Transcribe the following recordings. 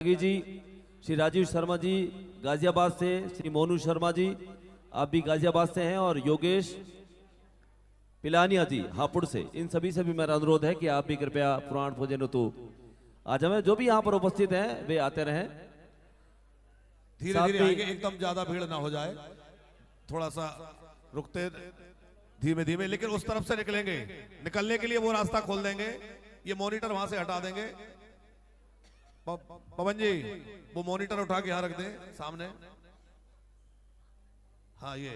जी, श्री राजीव शर्मा जी गाजियाबाद से, श्री मोनू शर्मा जी आप भी गाजियाबाद से हैं, और योगेश पिलानिया जी हापुड़ से, इन सभी से भी मेरा अनुरोध है कि आप भी कृपया पुराण भोजन तो आज हमें जो भी यहाँ पर उपस्थित हैं वे आते रहें। धीरे धीरे आगे, एकदम ज्यादा भीड़ ना हो जाए, थोड़ा सा रुकते धीमे धीमे, लेकिन उस तरफ से निकलेंगे, निकलने के लिए वो रास्ता खोल देंगे, ये मॉनिटर वहां से हटा देंगे। पवन जी वो मॉनिटर उठा के यहां रख दें सामने। हाँ, ये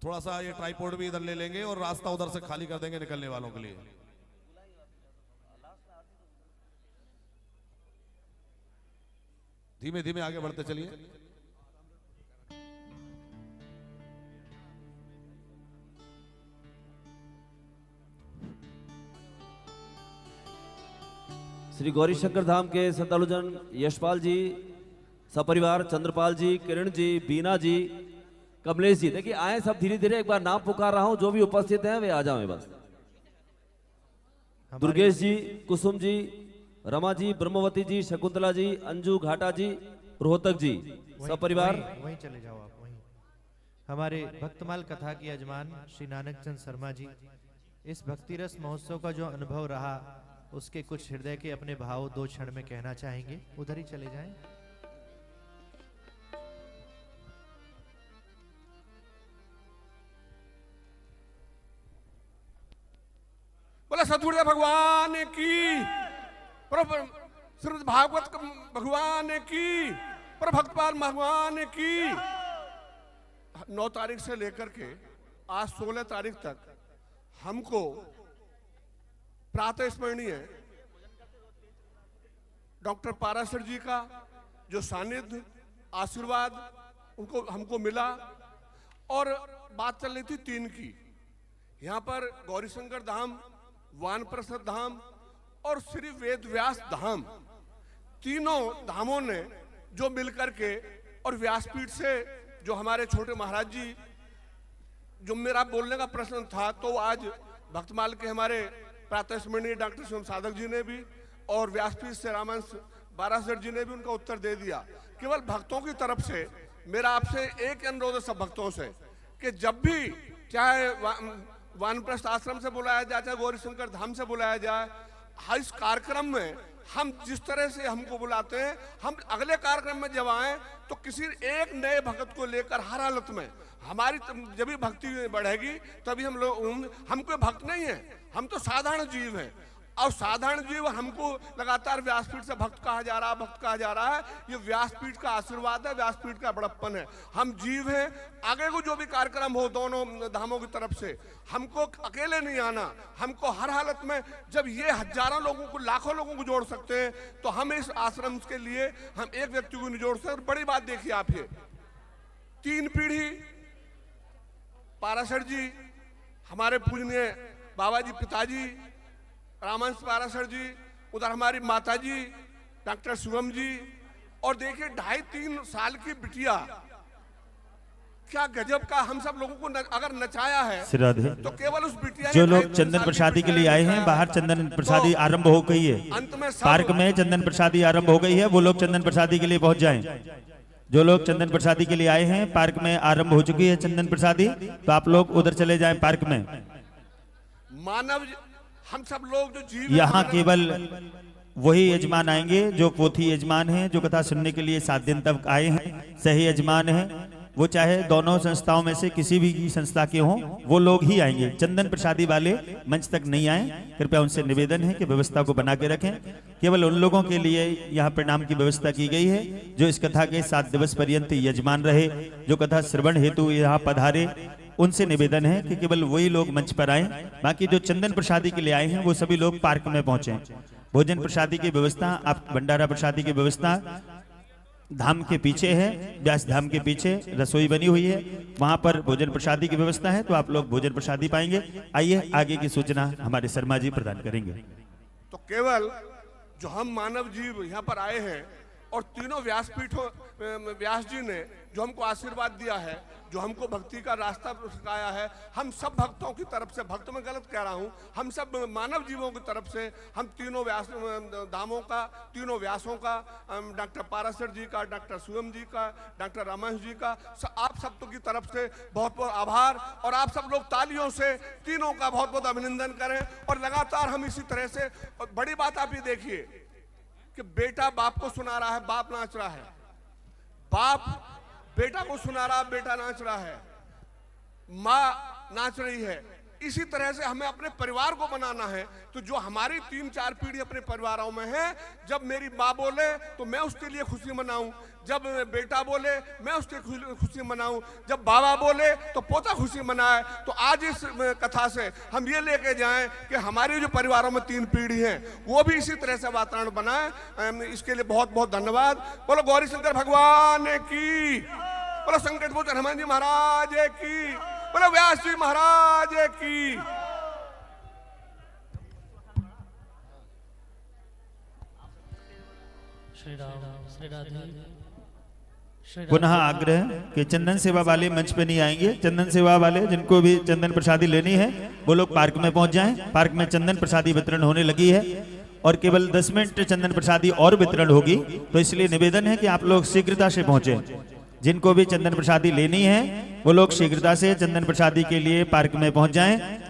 थोड़ा सा ये ट्राइपॉड भी इधर ले लेंगे और रास्ता उधर से खाली कर देंगे निकलने वालों के लिए। धीमे धीमे आगे बढ़ते चलिए। श्री गौरी शंकर धाम के श्रद्धालुजन यशपाल जी सपरिवार, चंद्रपाल जी, किरण जी, बीना जी, कमलेश जी, देखिए आए सब धीरे धीरे। एक बार नाम पुकार रहा हूं, जो भी उपस्थित हैं वे आ जाएं बस। दुर्गेश जी, कुसुम जी, रमा जी, ब्रह्मवती जी, शकुंतला जी, अंजू घाटा जी, रोहतक जी, सपरिवार वहीं चले जाओ आप। वहीं हमारे भक्तमाल कथा की यजमान श्री नानक चंद शर्मा जी, इस भक्ति रस महोत्सव का जो अनुभव रहा उसके कुछ हृदय के अपने भाव 2 क्षण में कहना चाहेंगे, उधर ही चले जाएं। बोला सतगुरुदेव भगवान की, श्रीमद् भागवत भगवान की, पर भक्तपाल भगवान की। 9 तारीख से लेकर के आज 16 तारीख तक हमको प्रातः स्मरणीय डॉक्टर पाराशर जी का जो सानिध्य आशीर्वाद उनको हमको मिला, और बात चल रही थी 3 की। यहाँ पर गौरीशंकर धाम, वानप्रस्थ धाम और श्री वेद व्यास धाम, तीनों धामों ने जो मिलकर के, और व्यासपीठ से जो हमारे छोटे महाराज जी, जो मेरा बोलने का प्रश्न था, तो आज भक्तमाल के हमारे प्रातः स्मरणीय डॉक्टर शिवम साधक जी ने भी, और व्यासपीठ से रामांश बारासर जी ने भी उनका उत्तर दे दिया। केवल भक्तों की तरफ से मेरा आपसे एक अनुरोध है, सब भक्तों से, कि जब भी चाहे वानप्रस्थ आश्रम से बुलाया जाए, चाहे गौरीशंकर धाम से बुलाया जाए, इस कार्यक्रम में हम जिस तरह से हमको बुलाते हैं, हम अगले कार्यक्रम में जब आए तो किसी एक नए भक्त को लेकर हर हालत में हमारी जब भी भक्ति बढ़ेगी तभी हम लोग, हम कोई भक्त नहीं है, हम तो साधारण जीव हैं, और साधारण जीव हमको लगातार व्यासपीठ से भक्त कहा जा रहा है, भक्त कहा जा रहा है। ये व्यासपीठ का आशीर्वाद है, व्यासपीठ का बड़प्पन है। हम जीव हैं, आगे को जो भी कार्यक्रम हो दोनों धामों की तरफ से, हमको अकेले नहीं आना, हमको हर हालत में, जब ये हजारों लोगों को, लाखों लोगों को जोड़ सकते हैं, तो हम इस आश्रम के लिए हम एक व्यक्ति को नहीं जोड़ सकते। बड़ी बात देखिए आप, ये 3 पीढ़ी पाराशर जी, हमारे पूजनीय बाबा जी पिताजी रामांश पाराशर जी, उधर हमारी माता जी डॉक्टर शिवम जी, और देखिए 2.5-3 साल की बिटिया, क्या गजब का हम सब लोगों को अगर नचाया है तो केवल उस बिटिया। जो लोग चंदन प्रसादी के लिए आए हैं, बाहर चंदन प्रसादी आरंभ हो गई है, अंत में पार्क में चंदन प्रसादी आरंभ हो गई है, वो लोग चंदन प्रसादी के लिए पहुंच जाएं। जो लोग चंदन प्रसादी के लिए आए हैं, पार्क में आरंभ हो चुकी है चंदन प्रसादी, तो आप लोग उधर चले जाएं पार्क में। मानव, हम सब लोग जो जीव, यहाँ केवल वही यजमान आएंगे जो पोथी यजमान हैं, जो कथा सुनने के लिए 7 दिन तक आए हैं, सही यजमान हैं, वो चाहे दोनों संस्थाओं में से किसी भी संस्था के हों, वो लोग ही आएंगे। चंदन प्रसादी वाले मंच तक नहीं आए, कृपया उनसे निवेदन है कि व्यवस्था को बना के रखें। केवल उन लोगों के लिए यहाँ प्रणाम की व्यवस्था की गई है जो इस कथा के 7 दिवस पर्यंत यजमान रहे, जो कथा श्रवण हेतु यहाँ पधारे। उनसे निवेदन है कि केवल वही लोग मंच पर आए, बाकी जो चंदन प्रसादी के लिए आए हैं वो सभी लोग पार्क में पहुंचे। भोजन प्रसादी की व्यवस्था, आप भंडारा प्रसादी की व्यवस्था धाम के पीछे है, व्यास धाम के पीछे रसोई बनी हुई है, वहां पर भोजन प्रसादी की व्यवस्था है, तो आप लोग भोजन प्रसादी पाएंगे। आइए आगे की सूचना हमारे शर्मा जी प्रदान करेंगे। तो केवल जो हम मानव जीव यहाँ पर आए हैं और तीनों व्यासपीठों व्यास जी ने जो हमको आशीर्वाद दिया है, जो हमको भक्ति का रास्ता सिखाया है, हम सब भक्तों की तरफ से, भक्त में गलत कह रहा हूँ, हम सब मानव जीवों की तरफ से, हम तीनों व्यास धामों का, तीनों व्यासों का, डॉक्टर पाराशर जी का, डॉक्टर सुयम जी का, डॉक्टर रमेश जी का, आप सब की तरफ से बहुत बहुत आभार। और आप सब लोग तालियों से तीनों का बहुत बहुत अभिनंदन करें। और लगातार हम इसी तरह से, बड़ी बात आप ये देखिए कि बेटा बाप को सुना रहा है, बाप नाच रहा है, बाप बेटा को सुना रहा, बेटा नाच रहा है, माँ नाच रही है। इसी तरह से हमें अपने परिवार को बनाना है। तो जो हमारी 3-4 पीढ़ी अपने परिवारों में है, जब मेरी माँ बोले तो मैं उसके लिए खुशी मनाऊं, जब बेटा बोले मैं उसके खुशी मनाऊं, जब बाबा बोले तो पोता खुशी मनाए। तो आज इस कथा से हम ये लेके जाएं कि हमारी जो परिवारों में 3 पीढ़ी हैं वो भी इसी तरह से वातावरण बनाए। इसके लिए बहुत बहुत धन्यवाद। बोलो गौरी शंकर भगवान की, बोलो संकट मोचन हनुमान जी महाराज की, बोलो व्यास जी महाराज की। श्री राम श्री राधे। पुनः आग्रह कि चंदन सेवा वाले मंच पे नहीं आएंगे। चंदन सेवा वाले जिनको भी चंदन प्रसादी लेनी है वो लोग पार्क में पहुंच जाएं। पार्क में चंदन प्रसादी वितरण होने लगी है और केवल 10 मिनट चंदन प्रसादी और वितरण होगी, तो इसलिए निवेदन है कि आप लोग शीघ्रता से पहुंचे। जिनको भी चंदन प्रसादी लेनी है वो लोग शीघ्रता से चंदन प्रसादी के लिए पार्क में पहुंच जाएं।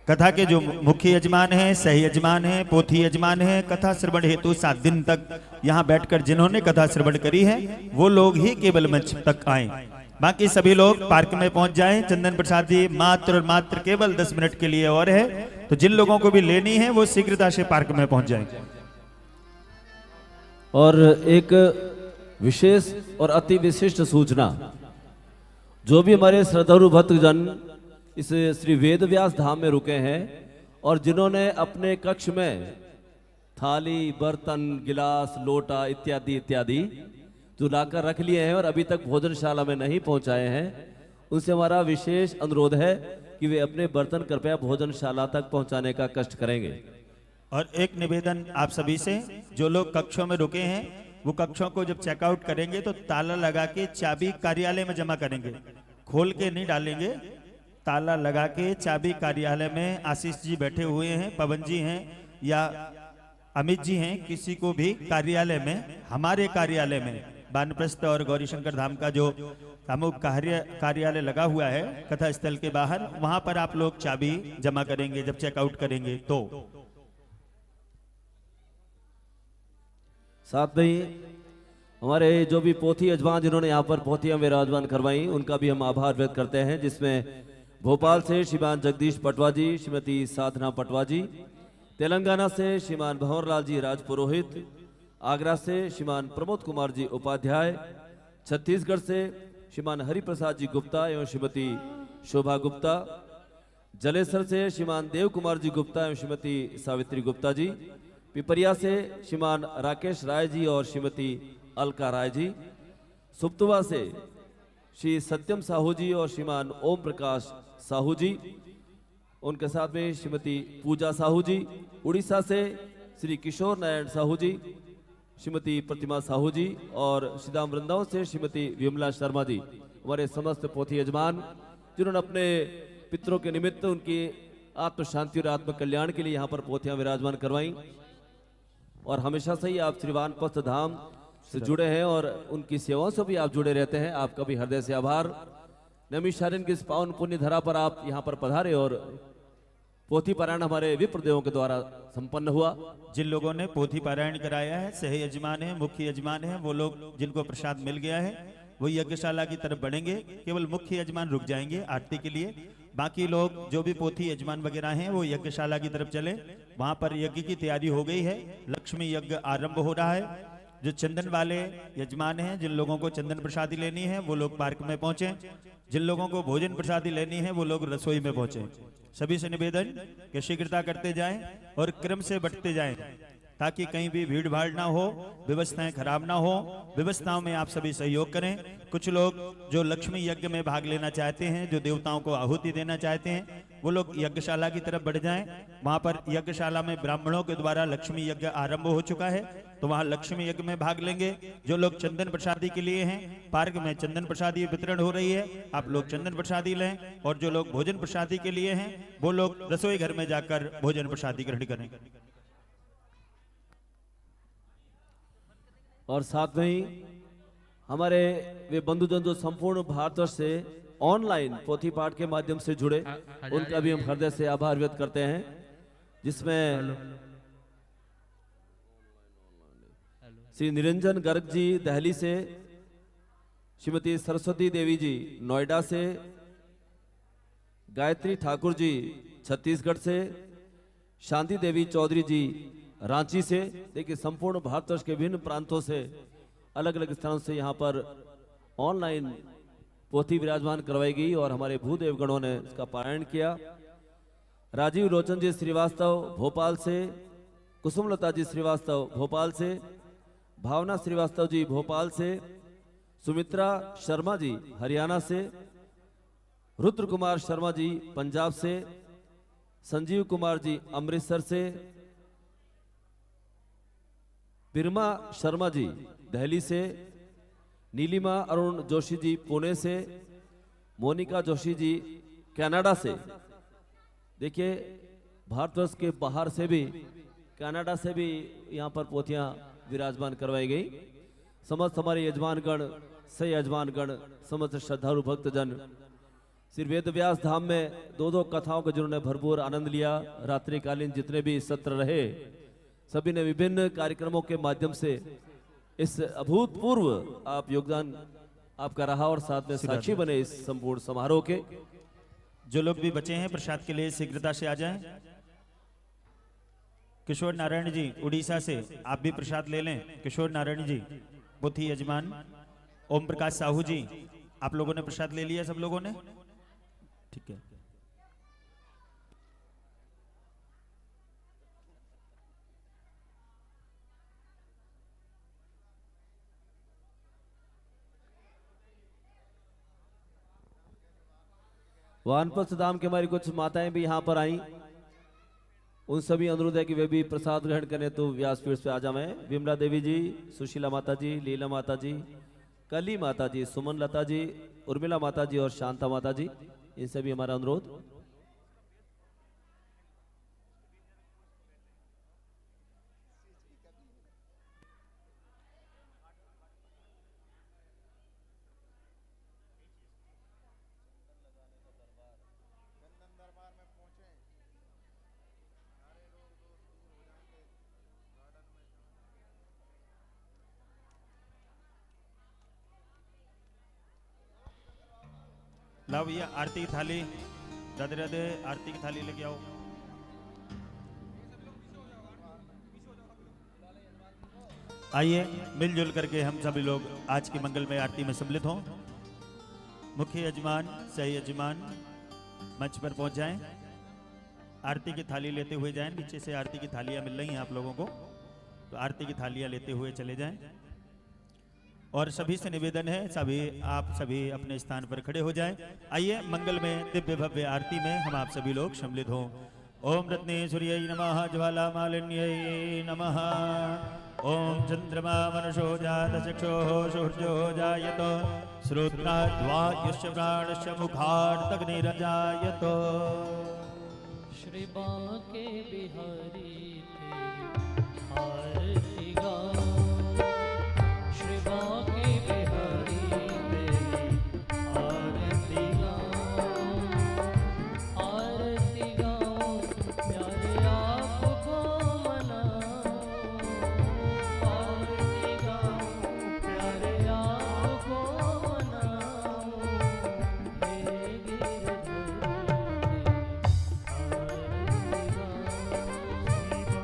कथा के जो मुख्य यजमान हैं, सह यजमान हैं, पोथी यजमान हैं, कथा श्रवण हेतु 7 दिन तक यहाँ बैठकर जिन्होंने कथा श्रवण करी है वो लोग ही केवल मंच तक आए। बाकी सभी लोग पार्क में पहुंच जाएं। चंदन प्रसादी मात्र और मात्र केवल 10 मिनट के लिए और है, तो जिन लोगों को भी लेनी है वो शीघ्रता से पार्क में पहुंच जाएं। और एक विशेष और अति विशिष्ट सूचना, जो भी हमारे श्रद्धालु भक्तजन इस श्री वेद व्यास धाम में रुके हैं और जिन्होंने अपने कक्ष में थाली, बर्तन, गिलास, लोटा इत्यादि इत्यादि जो लाकर रख लिए हैं और अभी तक भोजनशाला में नहीं पहुंचाए हैं, उनसे हमारा विशेष अनुरोध है कि वे अपने बर्तन कृपया भोजनशाला तक पहुंचाने का कष्ट करेंगे। और एक निवेदन आप सभी से, जो लोग कक्षों में रुके हैं वो कक्षों को जब चेकआउट करेंगे तो ताला लगा के चाबी कार्यालय में जमा करेंगे, खोल के नहीं डालेंगे। ताला लगा के चाबी कार्यालय में, आशीष जी बैठे हुए हैं, पवन जी हैं या अमित जी हैं, किसी को भी कार्यालय में, हमारे कार्यालय में वानप्रस्थ और गौरीशंकर धाम का जो सामूहिक कार्यालय लगा हुआ है कथा स्थल के बाहर, वहां पर आप लोग चाबी जमा करेंगे जब चेकआउट करेंगे। तो साथ में ही हमारे जो भी पोथी यजमान जिन्होंने यहाँ पर पोथियां विराजमान करवाई उनका भी हम आभार व्यक्त करते हैं, जिसमें भोपाल से श्रीमान जगदीश पटवा जी, श्रीमती साधना पटवा जी, तेलंगाना से श्रीमान भंवरलाल जी राजपुरोहित, आगरा से श्रीमान प्रमोद कुमार जी उपाध्याय, छत्तीसगढ़ से श्रीमान हरिप्रसाद जी गुप्ता एवं श्रीमती शोभा गुप्ता, जलेसर से श्रीमान देव कुमार जी गुप्ता एवं श्रीमती सावित्री गुप्ता जी, पिपरिया से श्रीमान राकेश राय जी और श्रीमती अलका राय जी, सुप्तवा से श्री सत्यम साहू जी और श्रीमान ओम प्रकाश साहू जी, उनके साथ में श्रीमती पूजा साहू जी, उड़ीसा से श्री किशोर नारायण साहू जी, श्रीमती प्रतिमा साहू जी और श्रीधाम वृंदावन से श्रीमती विमला शर्मा जी, हमारे समस्त पोथी यजमान जिन्होंने अपने पितरों के निमित्त उनकी आत्म शांति और आत्म कल्याण के लिए यहाँ पर पोथियां विराजमान करवाई। और हमेशा से ही आप श्री वानप्रस्थ धाम से जुड़े हैं और उनकी सेवाओं से भी आप जुड़े रहते हैं, आपका भी हृदय से आभार। नैमिषारण्य की इस पावन पुण्य धरा पर आप यहाँ पर पधारे और पोथी पारायण हमारे विप्रदेवों के द्वारा संपन्न हुआ। जिन लोगों ने पोथी पारायण कराया है, सह यजमान है, मुख्य यजमान है, वो लोग जिनको प्रसाद मिल गया है वो यज्ञशाला की तरफ बढ़ेंगे। केवल मुख्य यजमान रुक जाएंगे आरती के लिए, बाकी लोग जो भी पोथी यजमान वगैरह हैं वो यज्ञशाला की तरफ चले। वहां पर यज्ञ की तैयारी हो गई है, लक्ष्मी यज्ञ आरंभ हो रहा है। जो चंदन वाले यजमान हैं, जिन लोगों को चंदन प्रसादी लेनी है वो लोग पार्क में पहुंचे, जिन लोगों को भोजन प्रसादी लेनी है वो लोग रसोई में पहुंचे। सभी से निवेदन कि शीघ्रता करते जाएं और क्रम से बढ़ते जाएं। ताकि कहीं भी भीड़ भाड़ ना हो, व्यवस्थाएं खराब ना हो। व्यवस्थाओं में आप सभी सहयोग करें। कुछ लोग जो लक्ष्मी यज्ञ में भाग लेना चाहते हैं, जो देवताओं को आहुति देना चाहते हैं, वो लोग यज्ञशाला की तरफ बढ़ जाएं। वहां पर यज्ञशाला में ब्राह्मणों के द्वारा लक्ष्मी यज्ञ आरंभ हो चुका है, तो वहां लक्ष्मी यज्ञ में भाग लेंगे। जो लोग चंदन प्रसादी के लिए हैं, पार्क में चंदन प्रसादी वितरण हो रही है, आप लोग चंदन प्रसादी लें। और जो लोग भोजन प्रसादी के लिए हैं, वो लोग रसोई घर में जाकर भोजन प्रसादी ग्रहण करें। और साथ में ही हमारे वे बंधुजन जो संपूर्ण भारतवर्ष से ऑनलाइन पोथी पाठ के माध्यम से जुड़े, उनका भी हम हृदय से आभार व्यक्त करते हैं, जिसमें श्री निरंजन गर्ग जी दिल्ली से, श्रीमती सरस्वती देवी जी नोएडा से, गायत्री ठाकुर जी छत्तीसगढ़ से, शांति देवी चौधरी जी रांची से। देखिए संपूर्ण भारतवर्ष के विभिन्न प्रांतों से, अलग अलग स्थानों से यहाँ पर ऑनलाइन पोथी विराजमान करवाई गई और हमारे भूदेव गणों ने इसका पारायण किया। राजीव लोचन जी श्रीवास्तव भोपाल से, कुसुमलता जी श्रीवास्तव भोपाल से, भावना श्रीवास्तव जी भोपाल से, सुमित्रा शर्मा जी हरियाणा से, रुद्र कुमार शर्मा जी पंजाब से, संजीव कुमार जी अमृतसर से, बिरमा शर्मा जी दिल्ली से, नीलिमा अरुण जोशी जी पुणे से, मोनिका जोशी जी कनाडा से। देखिए भारतवर्ष के बाहर से भी, कनाडा से भी यहाँ पर पोथियां विराजमान करवाई गई। समस्त हमारे यजमानगण, से यजमानगण, समस्त श्रद्धालु भक्तजन श्री वेद व्यास धाम में दो दो कथाओं को जिन्होंने भरपूर आनंद लिया, रात्रिकालीन जितने भी सत्र रहे, सभी ने विभिन्न कार्यक्रमों के माध्यम से इस अभूतपूर्व आप योगदान आपका रहा और साथ में साक्षी बने इस संपूर्ण समारोह के। जो लोग भी बचे हैं प्रसाद के लिए शीघ्रता से आ जाएं। किशोर नारायण जी उड़ीसा से, आप भी प्रसाद ले लें। किशोर नारायण जी पोथी यजमान। ओम प्रकाश साहू जी, आप लोगों ने प्रसाद ले लिया? सब लोगों ने? ठीक है। वानप्रस्थ धाम की हमारी कुछ माताएं भी यहाँ पर आई, उन सभी अनुरोध है कि वे भी प्रसाद ग्रहण करें तो व्यासपीठ पे आ जाएं। विमला देवी जी, सुशीला माता जी, लीला माता जी, कली माता जी, सुमन लता जी, उर्मिला माता जी और शांता माता जी, इन सभी हमारा अनुरोध। लाओ भैया आरती की थाली, राधे राधे, आरती की थाली लेके आओ। आइए मिलजुल करके हम सभी लोग आज की मंगलमय आरती में सम्मिलित हों। मुख्य यजमान, सह यजमान मंच पर पहुंच जाएं। आरती की थाली लेते हुए जाएं। नीचे से आरती की थालियां मिल रही हैं आप लोगों को, तो आरती की थालियां लेते हुए चले जाएं। और सभी से निवेदन है, आप सभी अपने स्थान पर खड़े हो जाएं। आइए मंगल में दिव्य भव्य आरती में हम आप सभी लोग सम्मिलित हों। ओम रत्नेश्वर्यै नमः, ज्वाला मालिन्यै नमः। ओम चंद्रमा मनसो जात चक्षुः सूर्यो जायत, श्रोत्राद्वायुश्च प्राणश्च मुखार्तग्निरजायत। श्री बांके बिहारी तेरी आरती गाऊं, श्री बांके बिहारी तेरी आरती गाऊं, आरती गाऊं प्यारे आपको मनाऊं, आरती गाऊं प्यारे आपको मनाऊं, हे गिरधर आरती गाऊं।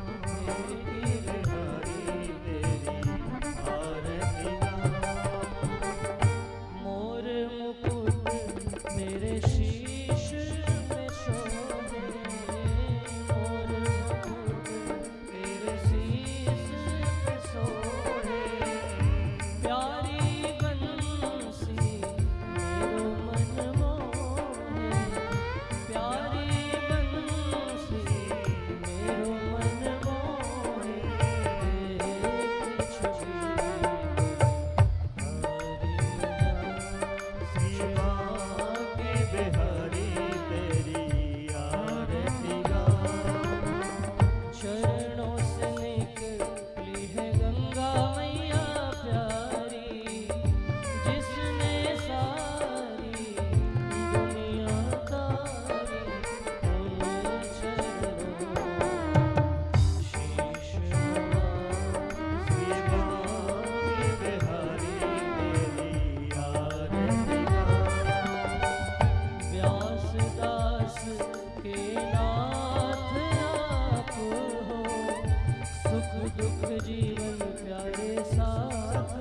प्यारे साथ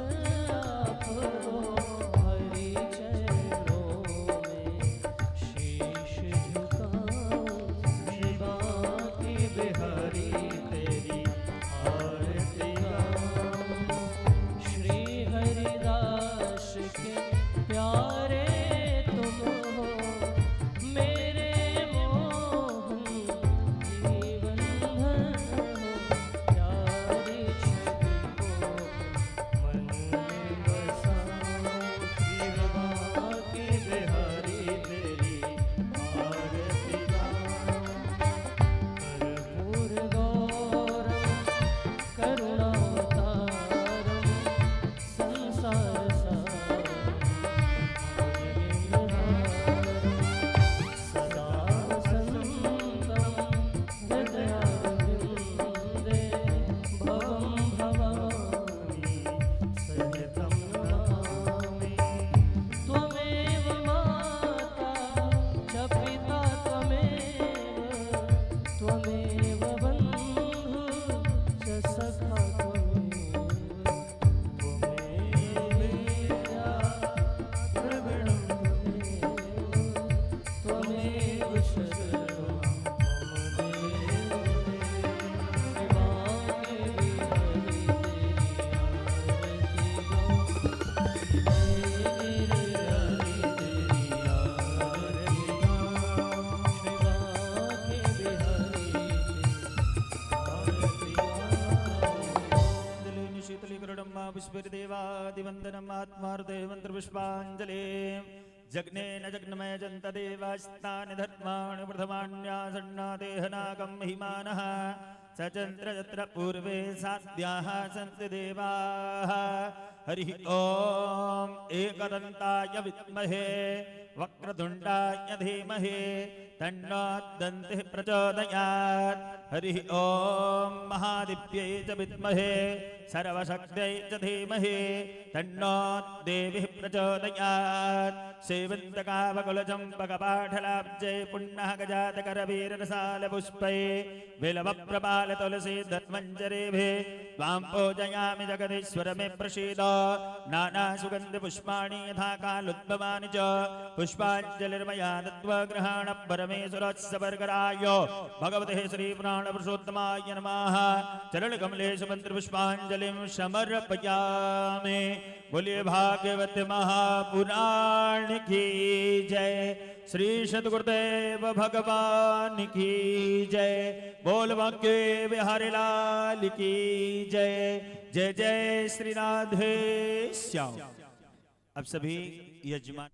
आपको हरि चरणों में शीश झुकाऊं शिवा की बिहारी तेरी आरती गाऊं श्री हरिदास के प्यारे तुम हो मेरे मोहन जीवन भर हो प्यारी छवि को मन में बसाऊं शिवा की बिहारी तेरी आरती गाऊं कर्पूर गौरम करुणावतारम संसार सारम सदा वसन्तं हृदयारविन्दे भवं भवामि सहितं नमामि त्वमेव माता च पिता त्वमेव बन्धु च सखा त्वमेव विद्या द्रविणं त्वमेव शरणं मम देव पुष्पिर्देवादिवन्दनम् आत्मार्थे मन्त्रपुष्पाञ्जले जग्ने न जग्नमय जन्त देवास्तानि धर्माणि प्रथमान्यासन्नादेहनाकं महिमानः सचन्द्र यत्र पूर्वे साध्याः सन्ति देवाः हरिः ॐ एकदन्ताय विद्महे वक्रतुण्डाय धीमहि तन्नो दन्तिः प्रचोदयात् हरिः ॐ महादिव्यै च विद्महे सर्वशक्त्यै च धीमहि तन्नो देवीः प्रचोदयात् सेवन्तकावकुलचम्पकपाठलाब्जै पुण्यः गजातकरवीररसालपुष्पै बिल्वप्रपालतुलसी दत्मञ्जरेभिः त्वां पूजयामि जगदीश्वर मे प्रसीद नानासुगन्धिपुष्पाणि यथा कालोद्भवानि च पुष्पाञ्जलिर्मया दत्त्वा गृहाण परमेश्वरस्य वर्गराय भगवते श्रीप्राणपुरुषोत्तमाय नमः चरणकमलेषु मन्त्रपुष्पाञ्जलिं समर्पयामि बोलिए भागवत महापुराण की जय श्री सद्गुरुदेव भगवान की जय बोल बांके बिहारी लाल की जय जय जय श्री राधे श्याम। अब सभी यजमान